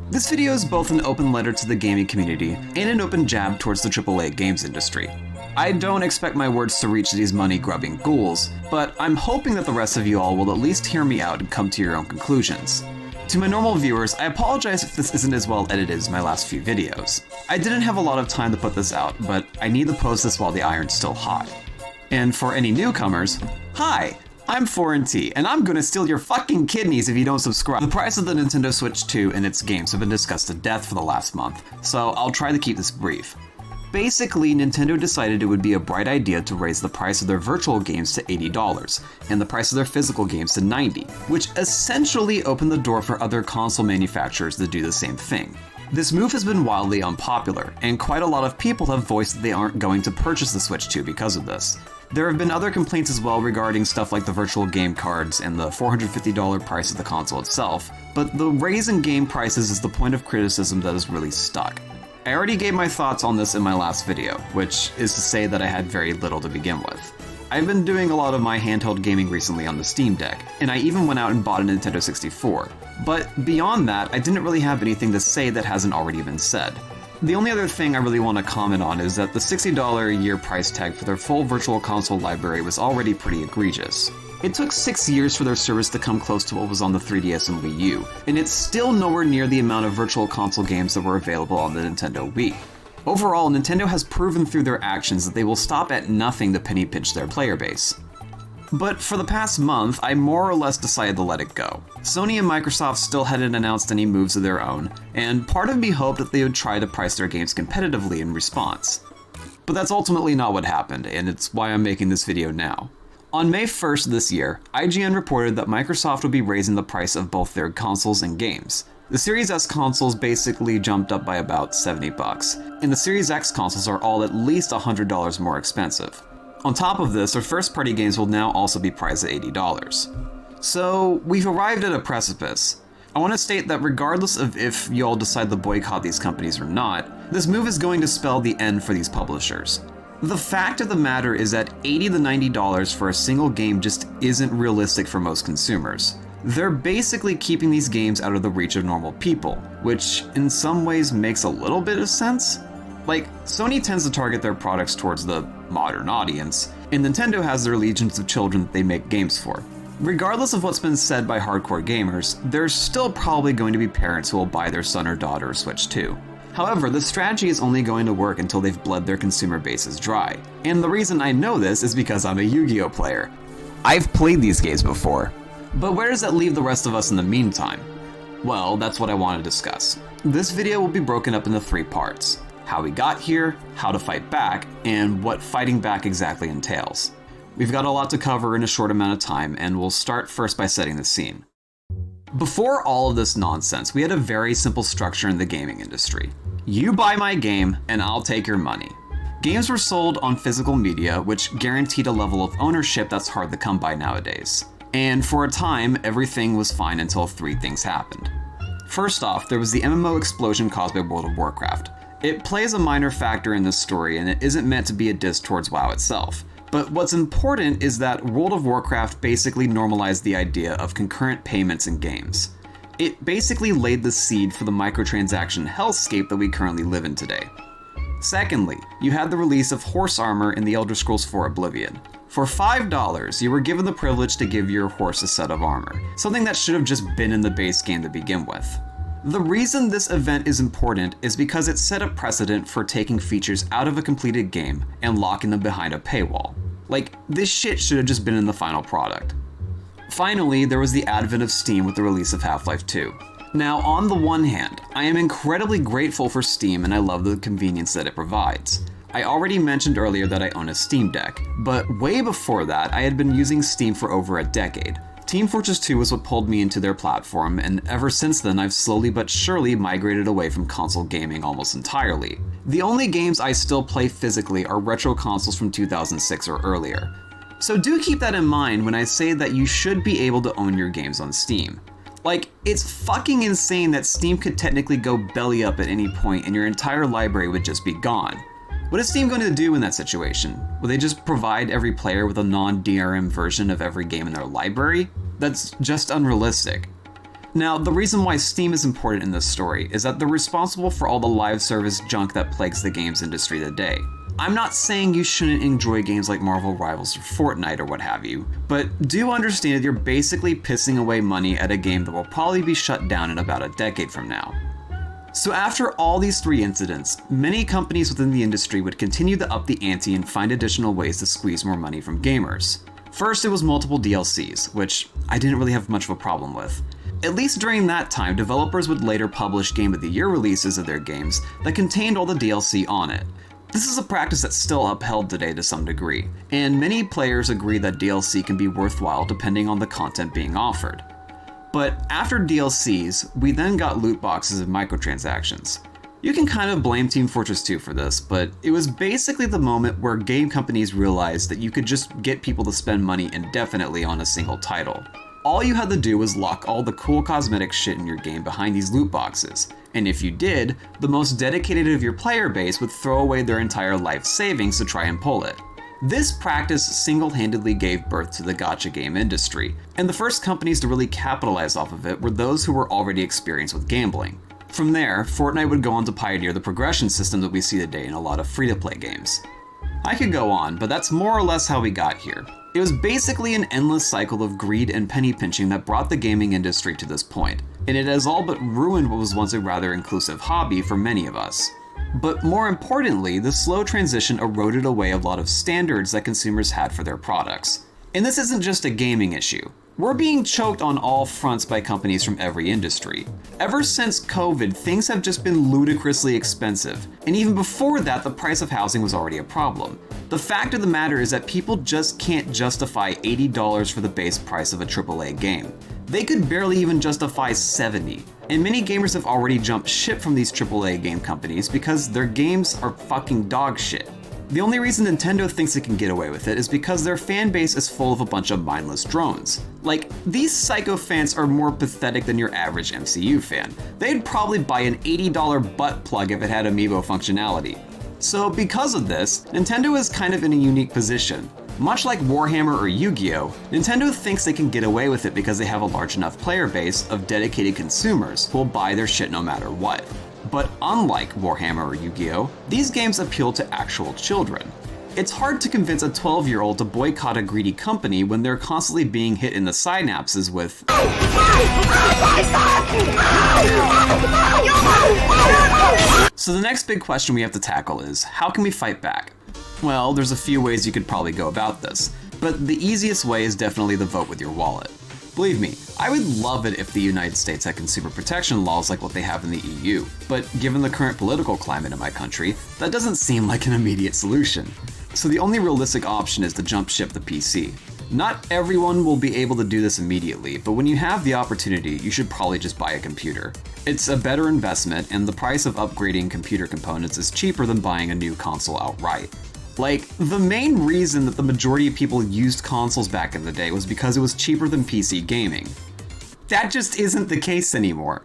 This video is both an open letter to the gaming community and an open jab towards the AAA games industry. I don't expect my words to reach these money-grubbing ghouls, but I'm hoping that the rest of you all will at least hear me out and come to your own conclusions. To my normal viewers, I apologize if this isn't as well edited as my last few videos. I didn't have a lot of time to put this out, but I need to post this while the iron's still hot. And for any newcomers, hi! I'm fourentee, and I'm gonna steal your fucking kidneys if you don't subscribe. The price of the Nintendo Switch 2 and its games have been discussed to death for the last month, so I'll try to keep this brief. Basically, Nintendo decided it would be a bright idea to raise the price of their virtual games to $80, and the price of their physical games to $90, which essentially opened the door for other console manufacturers to do the same thing. This move has been wildly unpopular, and quite a lot of people have voiced that they aren't going to purchase the Switch 2 because of this. There have been other complaints as well regarding stuff like the virtual game cards and the $450 price of the console itself, but the raise in game prices is the point of criticism that has really stuck. I already gave my thoughts on this in my last video, which is to say that I had very little to begin with. I've been doing a lot of my handheld gaming recently on the Steam Deck, and I even went out and bought a Nintendo 64. But beyond that, I didn't really have anything to say that hasn't already been said. The only other thing I really want to comment on is that the $60 a year price tag for their full virtual console library was already pretty egregious. It took 6 years for their service to come close to what was on the 3DS and Wii U, and it's still nowhere near the amount of virtual console games that were available on the Nintendo Wii. Overall, Nintendo has proven through their actions that they will stop at nothing to penny pinch their player base. But for the past month, I more or less decided to let it go. Sony and Microsoft still hadn't announced any moves of their own, and part of me hoped that they would try to price their games competitively in response. But that's ultimately not what happened, and it's why I'm making this video now. On May 1st this year, IGN reported that Microsoft would be raising the price of both their consoles and games. The Series S consoles basically jumped up by about $70, and the Series X consoles are all at least $100 more expensive. On top of this, their first-party games will now also be priced at $80. So, we've arrived at a precipice. I want to state that regardless of if y'all decide to boycott these companies or not, this move is going to spell the end for these publishers. The fact of the matter is that $80 to $90 for a single game just isn't realistic for most consumers. They're basically keeping these games out of the reach of normal people, which in some ways makes a little bit of sense. Like, Sony tends to target their products towards the modern audience, and Nintendo has their legions of children that they make games for. Regardless of what's been said by hardcore gamers, there's still probably going to be parents who will buy their son or daughter a Switch 2. However, this strategy is only going to work until they've bled their consumer bases dry. And the reason I know this is because I'm a Yu-Gi-Oh player. I've played these games before. But where does that leave the rest of us in the meantime? Well, that's what I want to discuss. This video will be broken up into 3 parts. How we got here, how to fight back, and what fighting back exactly entails. We've got a lot to cover in a short amount of time, and we'll start first by setting the scene. Before all of this nonsense, we had a very simple structure in the gaming industry. You buy my game, and I'll take your money. Games were sold on physical media, which guaranteed a level of ownership that's hard to come by nowadays. And for a time, everything was fine until 3 things happened. First off, there was the MMO explosion caused by World of Warcraft. It plays a minor factor in this story, and it isn't meant to be a diss towards WoW itself. But what's important is that World of Warcraft basically normalized the idea of concurrent payments in games. It basically laid the seed for the microtransaction hellscape that we currently live in today. Secondly, you had the release of horse armor in the Elder Scrolls IV Oblivion. For $5, you were given the privilege to give your horse a set of armor, something that should have just been in the base game to begin with. The reason this event is important is because it set a precedent for taking features out of a completed game and locking them behind a paywall. Like, this shit should have just been in the final product. Finally, there was the advent of Steam with the release of Half-Life 2. Now, on the one hand, I am incredibly grateful for Steam and I love the convenience that it provides. I already mentioned earlier that I own a Steam Deck, but way before that, I had been using Steam for over a decade. Team Fortress 2 was what pulled me into their platform, and ever since then I've slowly but surely migrated away from console gaming almost entirely. The only games I still play physically are retro consoles from 2006 or earlier. So do keep that in mind when I say that you should be able to own your games on Steam. Like, it's fucking insane that Steam could technically go belly up at any point and your entire library would just be gone. What is Steam going to do in that situation? Will they just provide every player with a non-DRM version of every game in their library? That's just unrealistic. Now, the reason why Steam is important in this story is that they're responsible for all the live service junk that plagues the games industry today. I'm not saying you shouldn't enjoy games like Marvel Rivals or Fortnite or what have you, but do understand that you're basically pissing away money at a game that will probably be shut down in about a decade from now. So after all these 3 incidents, many companies within the industry would continue to up the ante and find additional ways to squeeze more money from gamers. First, it was multiple DLCs, which I didn't really have much of a problem with. At least during that time, developers would later publish Game of the Year releases of their games that contained all the DLC on it. This is a practice that's still upheld today to some degree, and many players agree that DLC can be worthwhile depending on the content being offered. But after DLCs, we then got loot boxes and microtransactions. You can kind of blame Team Fortress 2 for this, but it was basically the moment where game companies realized that you could just get people to spend money indefinitely on a single title. All you had to do was lock all the cool cosmetic shit in your game behind these loot boxes, and if you did, the most dedicated of your player base would throw away their entire life savings to try and pull it. This practice single-handedly gave birth to the gacha game industry, and the first companies to really capitalize off of it were those who were already experienced with gambling. From there, Fortnite would go on to pioneer the progression system that we see today in a lot of free-to-play games. I could go on, but that's more or less how we got here. It was basically an endless cycle of greed and penny pinching that brought the gaming industry to this point, and it has all but ruined what was once a rather inclusive hobby for many of us. But more importantly, the slow transition eroded away a lot of standards that consumers had for their products. And this isn't just a gaming issue. We're being choked on all fronts by companies from every industry. Ever since COVID, things have just been ludicrously expensive, and even before that, the price of housing was already a problem. The fact of the matter is that people just can't justify $80 for the base price of a AAA game. They could barely even justify $70, and many gamers have already jumped ship from these AAA game companies because their games are fucking dog shit. The only reason Nintendo thinks it can get away with it is because their fan base is full of a bunch of mindless drones. Like, these psycho fans are more pathetic than your average MCU fan. They'd probably buy an $80 butt plug if it had amiibo functionality. So because of this, Nintendo is kind of in a unique position. Much like Warhammer or Yu-Gi-Oh!, Nintendo thinks they can get away with it because they have a large enough player base of dedicated consumers who will buy their shit no matter what. But unlike Warhammer or Yu-Gi-Oh!, these games appeal to actual children. It's hard to convince a 12-year-old to boycott a greedy company when they're constantly being hit in the synapses with So the next big question we have to tackle is, how can we fight back? Well, there's a few ways you could probably go about this, but the easiest way is definitely to vote with your wallet. Believe me, I would love it if the United States had consumer protection laws like what they have in the EU, but given the current political climate in my country, that doesn't seem like an immediate solution. So the only realistic option is to jump ship the PC. Not everyone will be able to do this immediately, but when you have the opportunity, you should probably just buy a computer. It's a better investment, and the price of upgrading computer components is cheaper than buying a new console outright. Like, the main reason that the majority of people used consoles back in the day was because it was cheaper than PC gaming. That just isn't the case anymore.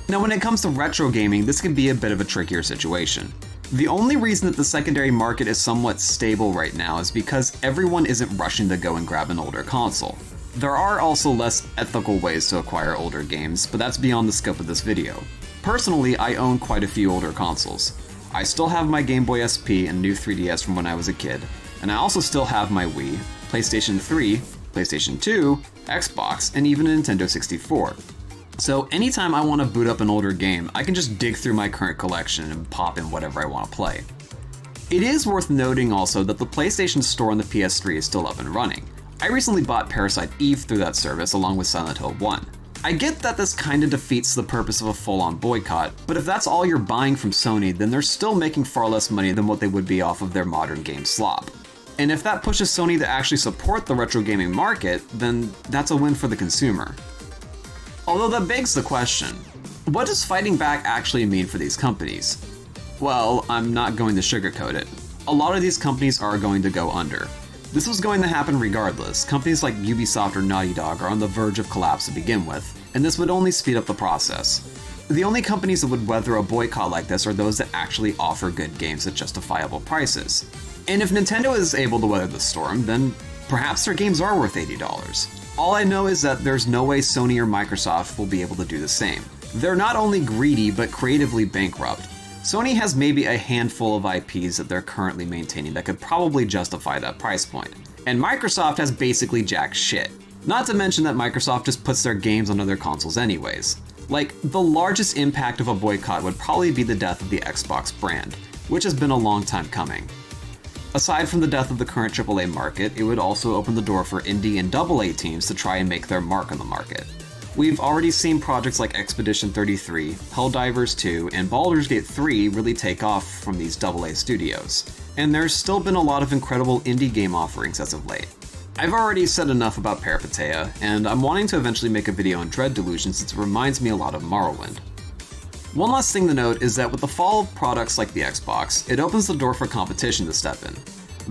Now, when it comes to retro gaming, this can be a bit of a trickier situation. The only reason that the secondary market is somewhat stable right now is because everyone isn't rushing to go and grab an older console. There are also less ethical ways to acquire older games, but that's beyond the scope of this video. Personally, I own quite a few older consoles. I still have my Game Boy SP and new 3DS from when I was a kid, and I also still have my Wii, PlayStation 3, PlayStation 2, Xbox, and even a Nintendo 64. So anytime I want to boot up an older game, I can just dig through my current collection and pop in whatever I want to play. It is worth noting also that the PlayStation Store on the PS3 is still up and running. I recently bought Parasite Eve through that service along with Silent Hill 1. I get that this kinda defeats the purpose of a full-on boycott, but if that's all you're buying from Sony, then they're still making far less money than what they would be off of their modern game slop. And if that pushes Sony to actually support the retro gaming market, then that's a win for the consumer. Although that begs the question, what does fighting back actually mean for these companies? Well, I'm not going to sugarcoat it. A lot of these companies are going to go under. This was going to happen regardless. Companies like Ubisoft or Naughty Dog are on the verge of collapse to begin with, and this would only speed up the process. The only companies that would weather a boycott like this are those that actually offer good games at justifiable prices. And if Nintendo is able to weather the storm, then perhaps their games are worth $80. All I know is that there's no way Sony or Microsoft will be able to do the same. They're not only greedy, but creatively bankrupt. Sony has maybe a handful of IPs that they're currently maintaining that could probably justify that price point. And Microsoft has basically jack shit. Not to mention that Microsoft just puts their games on other consoles anyways. Like, the largest impact of a boycott would probably be the death of the Xbox brand, which has been a long time coming. Aside from the death of the current AAA market, it would also open the door for indie and AA teams to try and make their mark on the market. We've already seen projects like Expedition 33, Helldivers 2, and Baldur's Gate 3 really take off from these AA studios, and there's still been a lot of incredible indie game offerings as of late. I've already said enough about Peripetea, and I'm wanting to eventually make a video on Dread Delusion since it reminds me a lot of Morrowind. One last thing to note is that with the fall of products like the Xbox, it opens the door for competition to step in.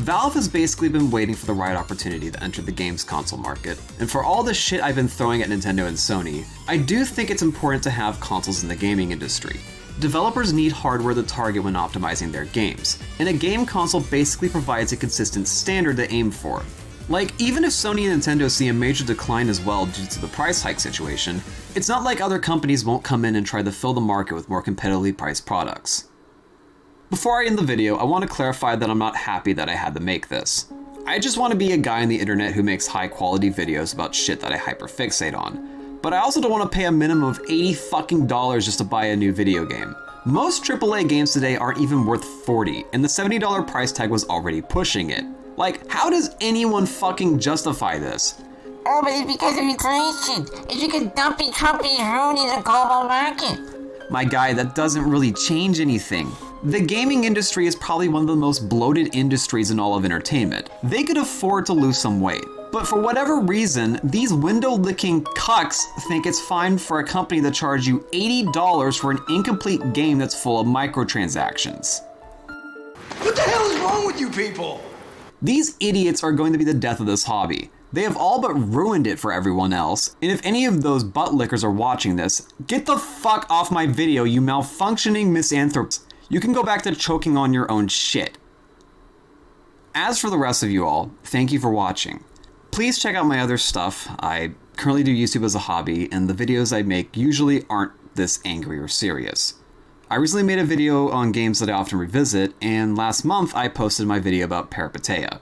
Valve has basically been waiting for the right opportunity to enter the games console market, and for all the shit I've been throwing at Nintendo and Sony, I do think it's important to have consoles in the gaming industry. Developers need hardware to target when optimizing their games, and a game console basically provides a consistent standard to aim for. Like, even if Sony and Nintendo see a major decline as well due to the price hike situation, it's not like other companies won't come in and try to fill the market with more competitively priced products. Before I end the video, I want to clarify that I'm not happy that I had to make this. I just want to be a guy on the internet who makes high quality videos about shit that I hyperfixate on. But I also don't want to pay a minimum of $80 fucking just to buy a new video game. Most AAA games today aren't even worth $40, and the $70 price tag was already pushing it. Like, how does anyone fucking justify this? Oh, but it's because of inflation. It's because dumping companies ruining the global market. My guy, that doesn't really change anything. The gaming industry is probably one of the most bloated industries in all of entertainment. They could afford to lose some weight. But for whatever reason, these window-licking cucks think it's fine for a company to charge you $80 for an incomplete game that's full of microtransactions. What the hell is wrong with you people? These idiots are going to be the death of this hobby. They have all but ruined it for everyone else, and if any of those butt lickers are watching this, get the fuck off my video, you malfunctioning misanthropes. You can go back to choking on your own shit. As for the rest of you all, thank you for watching. Please check out my other stuff. I currently do YouTube as a hobby, and the videos I make usually aren't this angry or serious. I recently made a video on games that I often revisit, and last month I posted my video about Peripetea.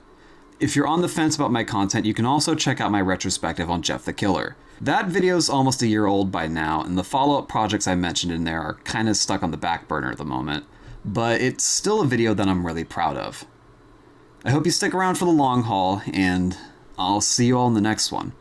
If you're on the fence about my content, you can also check out my retrospective on Jeff the Killer. That video's almost a year old by now, and the follow-up projects I mentioned in there are kinda stuck on the back burner at the moment, but it's still a video that I'm really proud of. I hope you stick around for the long haul, and I'll see you all in the next one.